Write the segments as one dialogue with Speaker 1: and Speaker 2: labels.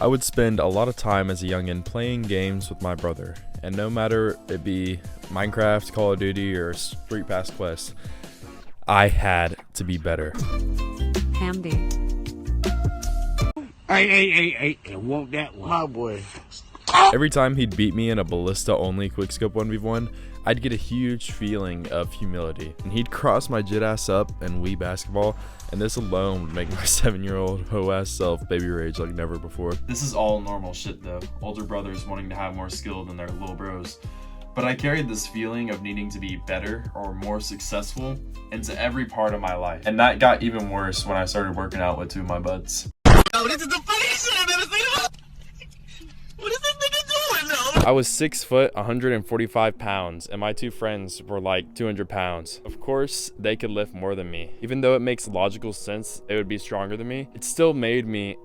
Speaker 1: I would spend a lot of time as a youngin playing games with my brother, and no matter it be Minecraft, Call of Duty, or Street Pass Quest, I had to be better.
Speaker 2: Hamby.
Speaker 3: Hey, want that one. My boy.
Speaker 1: Every time he'd beat me in a ballista-only quickscope 1v1, I'd get a huge feeling of humility. And he'd cross my jit ass up in Wii basketball, and this alone would make my 7-year-old hoe-ass self baby rage like never before.
Speaker 4: This is all normal shit though, older brothers wanting to have more skill than their little bros. But I carried this feeling of needing to be better or more successful into every part of my life. And that got even worse when I started working out with two of my buds.
Speaker 3: Oh, this is the funniest shit I've ever seen. What is this nigga doing, though?
Speaker 1: I was 6 foot, 145 pounds, and my two friends were like 200 pounds. Of course, they could lift more than me. Even though it makes logical sense they would be stronger than me, it still made me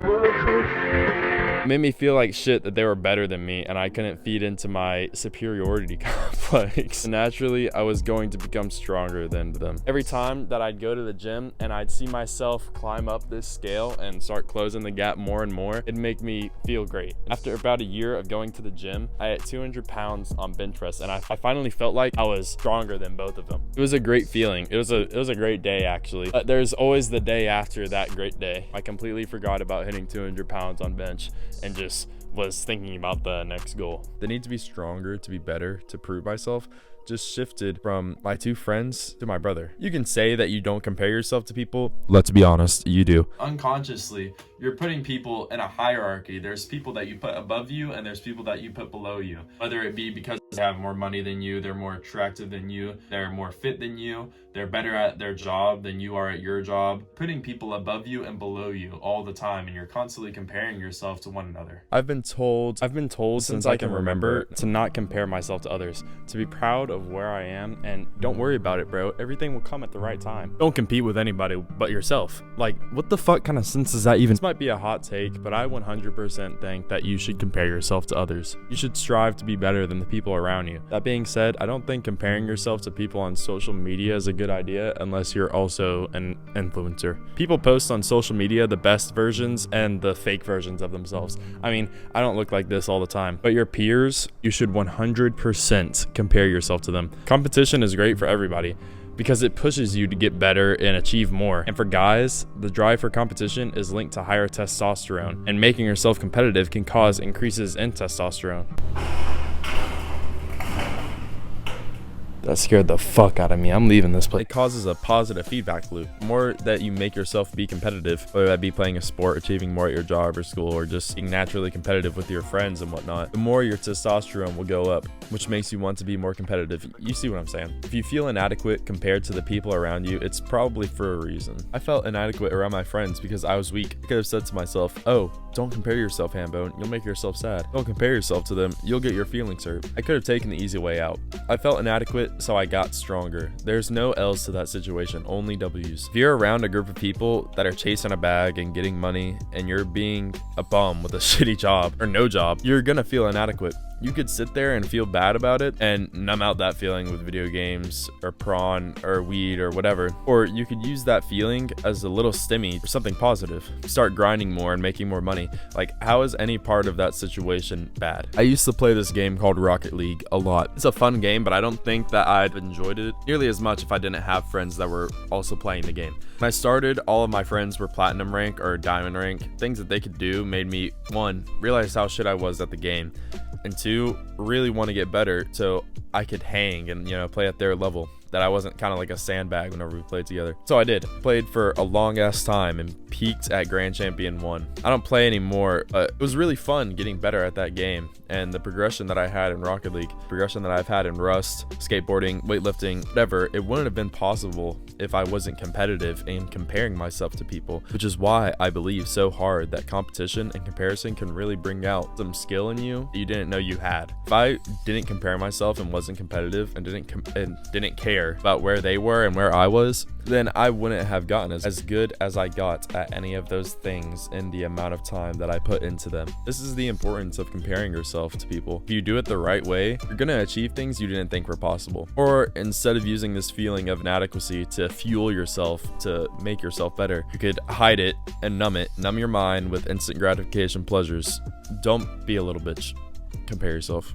Speaker 1: feel like shit that they were better than me, and I couldn't feed into my superiority complex. Naturally, I was going to become stronger than them. Every time that I'd go to the gym and I'd see myself climb up this scale and start closing the gap more and more, it'd make me feel great. After about a year of going to the gym, I had 200 pounds on bench press, and I finally felt like I was stronger than both of them. It was a great feeling. It was a great day, actually. But there's always the day after that great day. I completely forgot about hitting 200 pounds on bench and just was thinking about the next goal. The need to be stronger, to be better, to prove myself just shifted from my two friends to my brother. You can say that you don't compare yourself to people. Let's be honest, you do.
Speaker 4: Unconsciously, you're putting people in a hierarchy. There's people that you put above you and there's people that you put below you. Whether it be because they have more money than you, they're more attractive than you, they're more fit than you, they're better at their job than you are at your job. Putting people above you and below you all the time, and you're constantly comparing yourself to one another.
Speaker 1: I've been told since I can remember to not compare myself to others, to be proud of where I am, and don't worry about it, bro. Everything will come at the right time. Don't compete with anybody but yourself. Like, what the fuck kind of sense is that even? This might be a hot take, but I 100% think that you should compare yourself to others. You should strive to be better than the people around you. That being said, I don't think comparing yourself to people on social media is a good idea unless you're also an influencer. People post on social media the best versions and the fake versions of themselves. I mean, I don't look like this all the time, but your peers, you should 100% compare yourself to them. Competition is great for everybody because it pushes you to get better and achieve more. And for guys, the drive for competition is linked to higher testosterone, and making yourself competitive can cause increases in testosterone. That scared the fuck out of me. I'm leaving this place. It causes a positive feedback loop. The more that you make yourself be competitive, whether that be playing a sport, achieving more at your job or school, or just being naturally competitive with your friends and whatnot, the more your testosterone will go up, which makes you want to be more competitive. You see what I'm saying? If you feel inadequate compared to the people around you, it's probably for a reason. I felt inadequate around my friends because I was weak. I could have said to myself, oh, don't compare yourself, Hambone. You'll make yourself sad. Don't compare yourself to them. You'll get your feelings hurt. I could have taken the easy way out. I felt inadequate, so I got stronger. There's no L's to that situation, only W's. If you're around a group of people that are chasing a bag and getting money, and you're being a bum with a shitty job or no job, you're gonna feel inadequate. You could sit there and feel bad about it and numb out that feeling with video games or prawn or weed or whatever. Or you could use that feeling as a little stimmy for something positive. Start grinding more and making more money. Like, how is any part of that situation bad? I used to play this game called Rocket League a lot. It's a fun game, but I don't think that I'd enjoyed it nearly as much if I didn't have friends that were also playing the game. When I started, all of my friends were platinum rank or diamond rank. Things that they could do made me, 1, realize how shit I was at the game, and 2, really want to get better so I could hang and, play at their level. That I wasn't kind of like a sandbag whenever we played together. So I did. Played for a long ass time and peaked at Grand Champion 1. I don't play anymore, but it was really fun getting better at that game. And the progression that I had in Rocket League, progression that I've had in Rust, skateboarding, weightlifting, whatever, it wouldn't have been possible if I wasn't competitive and comparing myself to people, which is why I believe so hard that competition and comparison can really bring out some skill in you that you didn't know you had. If I didn't compare myself and wasn't wasn't competitive and didn't care about where they were and where I was, then I wouldn't have gotten as good as I got at any of those things in the amount of time that I put into them. This is the importance of comparing yourself to people. If you do it the right way, you're gonna achieve things you didn't think were possible. Or instead of using this feeling of inadequacy to fuel yourself to make yourself better, you could hide it and numb your mind with instant gratification pleasures. Don't be a little bitch. Compare yourself.